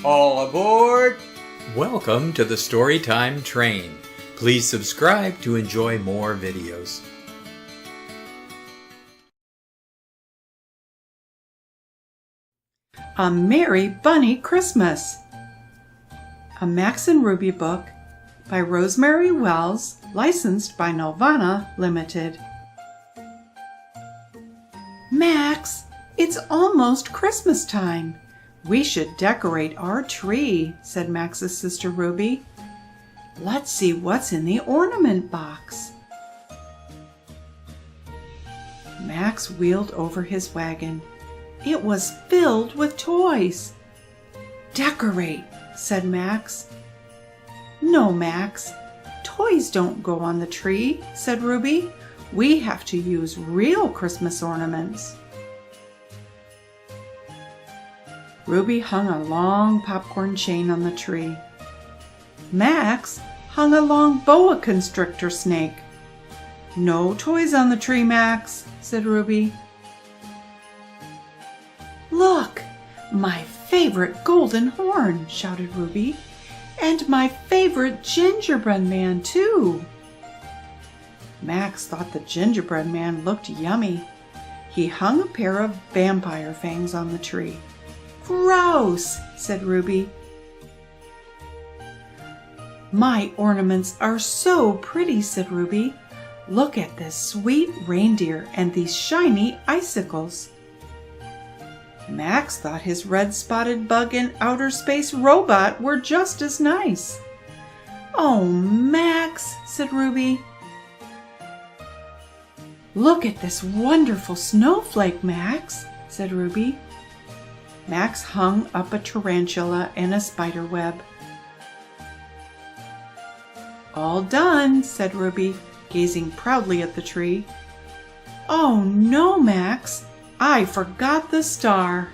All aboard! Welcome to the Storytime Train. Please subscribe to enjoy more videos. A Merry Bunny Christmas! A Max and Ruby book by Rosemary Wells, licensed by Nelvana Limited. Max, it's almost Christmas time. We should decorate our tree, said Max's sister Ruby. Let's see what's in the ornament box. Max wheeled over his wagon. It was filled with toys. Decorate, said Max. No, Max, toys don't go on the tree, said Ruby. We have to use real Christmas ornaments. Ruby hung a long popcorn chain on the tree. Max hung a long boa constrictor snake. No toys on the tree, Max, said Ruby. Look, my favorite golden horn, shouted Ruby, and my favorite gingerbread man, too. Max thought the gingerbread man looked yummy. He hung a pair of vampire fangs on the tree. Gross, said Ruby. My ornaments are so pretty, said Ruby. Look at this sweet reindeer and these shiny icicles. Max thought his red-spotted bug and outer space robot were just as nice. Oh, Max, said Ruby. Look at this wonderful snowflake, Max, said Ruby. Max hung up a tarantula and a spider web. All done, said Ruby, gazing proudly at the tree. Oh no, Max, I forgot the star.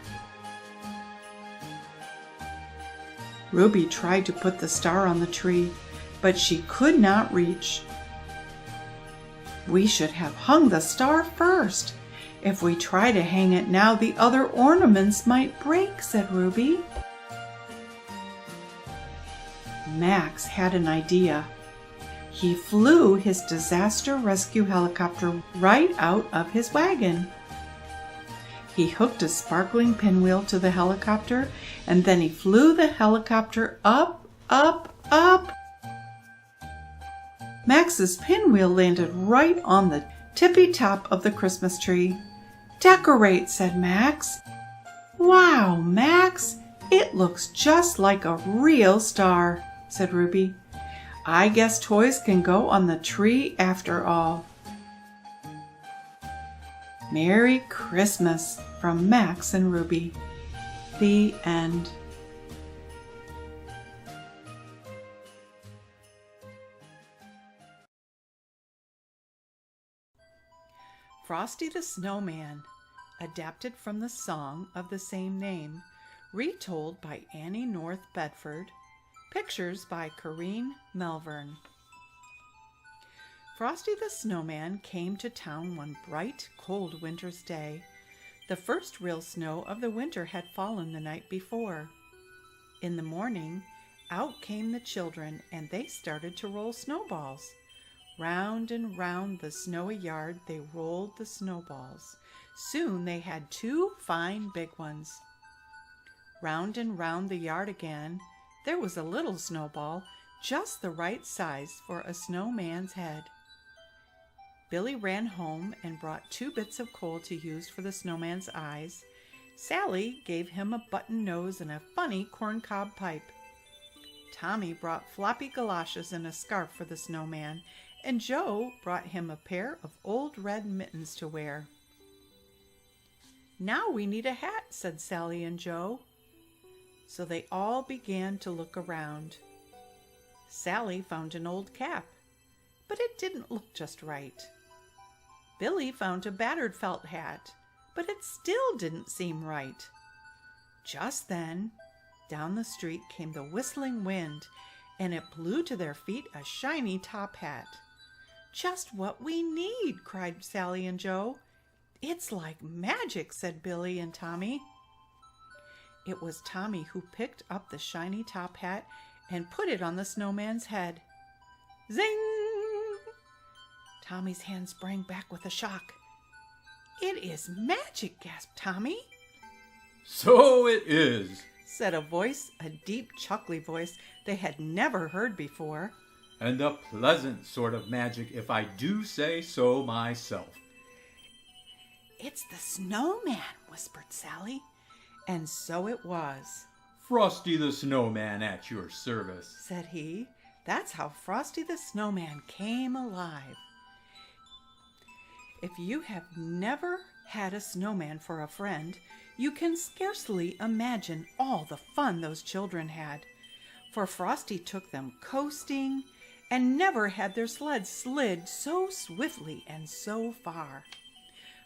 Ruby tried to put the star on the tree, but she could not reach. We should have hung the star first. If we try to hang it now, the other ornaments might break, said Ruby. Max had an idea. He flew his disaster rescue helicopter right out of his wagon. He hooked a sparkling pinwheel to the helicopter, and then he flew the helicopter up, up, up. Max's pinwheel landed right on the tippy top of the Christmas tree. Decorate, said Max. Wow, Max, it looks just like a real star, said Ruby. I guess toys can go on the tree after all. Merry Christmas from Max and Ruby. The end. Frosty the Snow Man, adapted from the song of the same name, retold by Annie North Bedford, pictures by Corrine Melvern. Frosty the Snowman came to town one bright, cold winter's day. The first real snow of the winter had fallen the night before. In the morning, out came the children, and they started to roll snowballs. Round and round the snowy yard they rolled the snowballs. Soon they had two fine big ones. Round and round the yard again. There was a little snowball, just the right size for a snowman's head. Billy ran home and brought 2 bits of coal to use for the snowman's eyes. Sally gave him a button nose and a funny corncob pipe. Tommy brought floppy galoshes and a scarf for the snowman, and Joe brought him a pair of old red mittens to wear. Now we need a hat, said Sally and Joe. So they all began to look around. Sally found an old cap, but it didn't look just right. Billy found a battered felt hat, but it still didn't seem right. Just then, down the street came the whistling wind, and it blew to their feet a shiny top hat. Just what we need, cried Sally and Joe. It's like magic, said Billy and Tommy. It was Tommy who picked up the shiny top hat and put it on the snowman's head. Zing! Tommy's hand sprang back with a shock. "It is magic," gasped Tommy. "So it is," said a voice, a deep, chuckly voice they had never heard before. "and a pleasant sort of magic, if I do say so myself." "It's the snowman," whispered Sally. And so it was. "Frosty the Snowman at your service," said he. That's how Frosty the Snowman came alive. If you have never had a snowman for a friend, you can scarcely imagine all the fun those children had. For Frosty took them coasting, and never had their sled slid so swiftly and so far.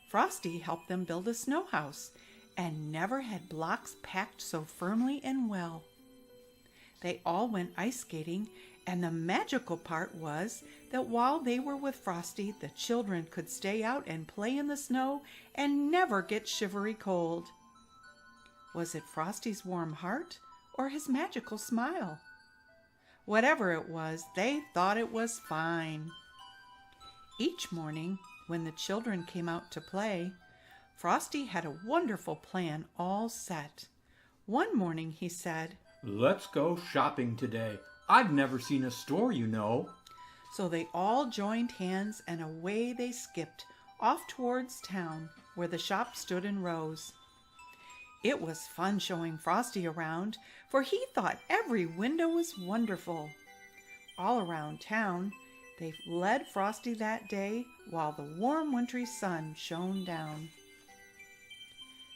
Frosty helped them build a snow house, and never had blocks packed so firmly and well. They all went ice skating, and the magical part was that while they were with Frosty, the children could stay out and play in the snow and never get shivery cold. Was it Frosty's warm heart or his magical smile? Whatever it was, they thought it was fine. Each morning, when the children came out to play, Frosty had a wonderful plan all set. One morning he said, "Let's go shopping today. I've never seen a store, you know." So they all joined hands and away they skipped, off towards town, where the shop stood in rows. It was fun showing Frosty around, for he thought every window was wonderful. All around town, they led Frosty that day while the warm wintry sun shone down.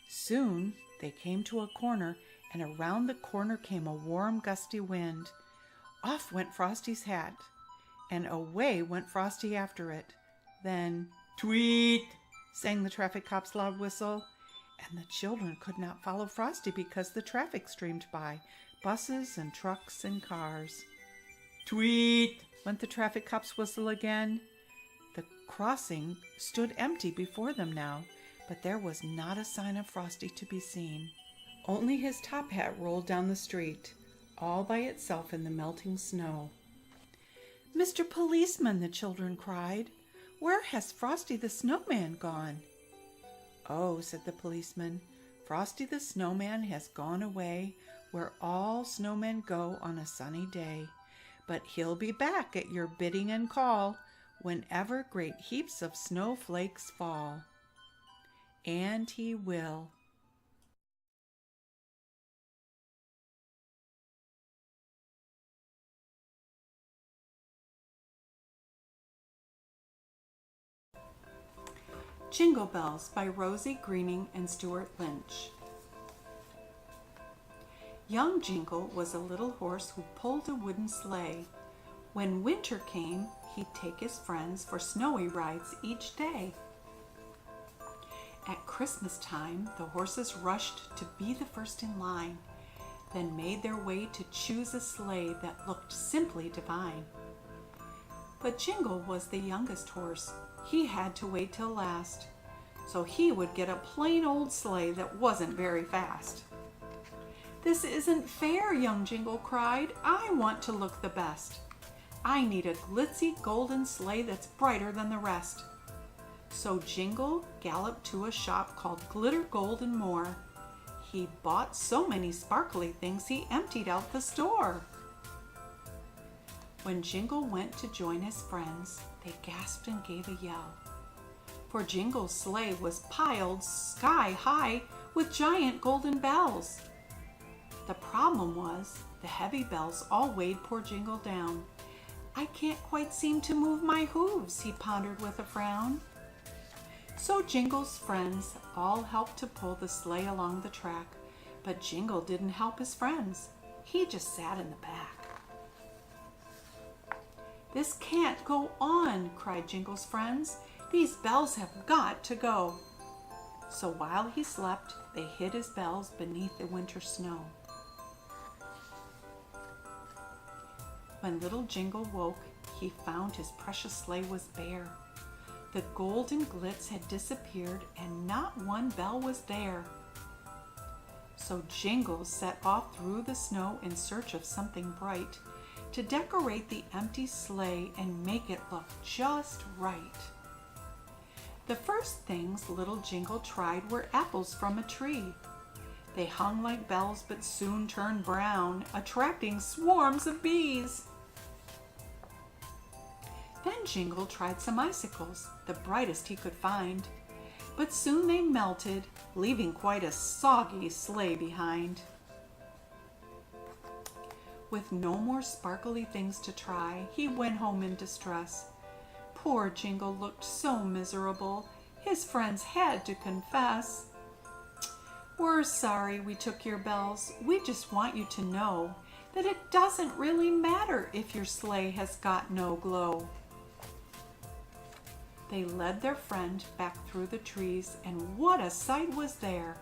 Soon they came to a corner, and around the corner came a warm, gusty wind. Off went Frosty's hat, and away went Frosty after it. Then, "Tweet!" sang the traffic cop's loud whistle, and the children could not follow Frosty because the traffic streamed by, buses and trucks and cars. "Tweet!" went the traffic cop's whistle again. The crossing stood empty before them now, but there was not a sign of Frosty to be seen. Only his top hat rolled down the street, all by itself in the melting snow. "Mr. Policeman," the children cried, "where has Frosty the Snowman gone?" "Oh," said the policeman, "Frosty the Snowman has gone away where all snowmen go on a sunny day. But he'll be back at your bidding and call whenever great heaps of snowflakes fall." And he will. Jingle Bells by Rosie Greening and Stuart Lynch. Young Jingle was a little horse who pulled a wooden sleigh. When winter came, he'd take his friends for snowy rides each day. At Christmas time, the horses rushed to be the first in line, then made their way to choose a sleigh that looked simply divine. But Jingle was the youngest horse. He had to wait till last, so he would get a plain old sleigh that wasn't very fast. "This isn't fair," young Jingle cried. "I want to look the best. I need a glitzy golden sleigh that's brighter than the rest." So Jingle galloped to a shop called Glitter Gold and More. He bought so many sparkly things he emptied out the store. When Jingle went to join his friends, they gasped and gave a yell. For Jingle's sleigh was piled sky high with giant golden bells. The problem was the heavy bells all weighed poor Jingle down. "I can't quite seem to move my hooves," he pondered with a frown. So Jingle's friends all helped to pull the sleigh along the track, but Jingle didn't help his friends. He just sat in the back. "This can't go on," cried Jingle's friends. "These bells have got to go." So while he slept, they hid his bells beneath the winter snow. When little Jingle woke, he found his precious sleigh was bare. The golden glitz had disappeared and not one bell was there. So Jingle set off through the snow in search of something bright to decorate the empty sleigh and make it look just right. The first things little Jingle tried were apples from a tree. They hung like bells but soon turned brown, attracting swarms of bees. Then Jingle tried some icicles, the brightest he could find, but soon they melted, leaving quite a soggy sleigh behind. With no more sparkly things to try, he went home in distress. Poor Jingle looked so miserable, his friends had to confess. "We're sorry we took your bells. We just want you to know that it doesn't really matter if your sleigh has got no glow." They led their friend back through the trees, and what a sight was there!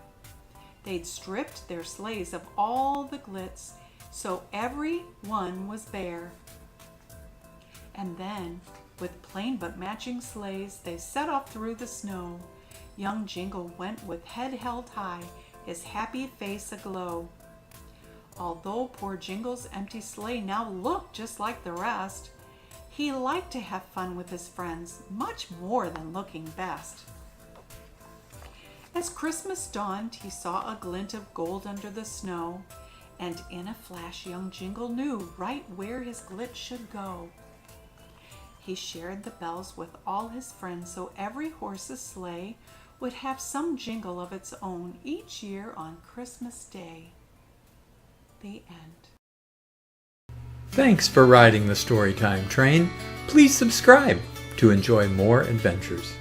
They'd stripped their sleighs of all the glitz, so every one was bare. And then, with plain but matching sleighs, they set off through the snow. Young Jingle went with head held high, his happy face aglow. Although poor Jingle's empty sleigh now looked just like the rest, he liked to have fun with his friends, much more than looking best. As Christmas dawned, he saw a glint of gold under the snow, and in a flash young Jingle knew right where his glitch should go. He shared the bells with all his friends, so every horse's sleigh would have some jingle of its own each year on Christmas Day. The end. Thanks for riding the Storytime Train. Please subscribe to enjoy more adventures.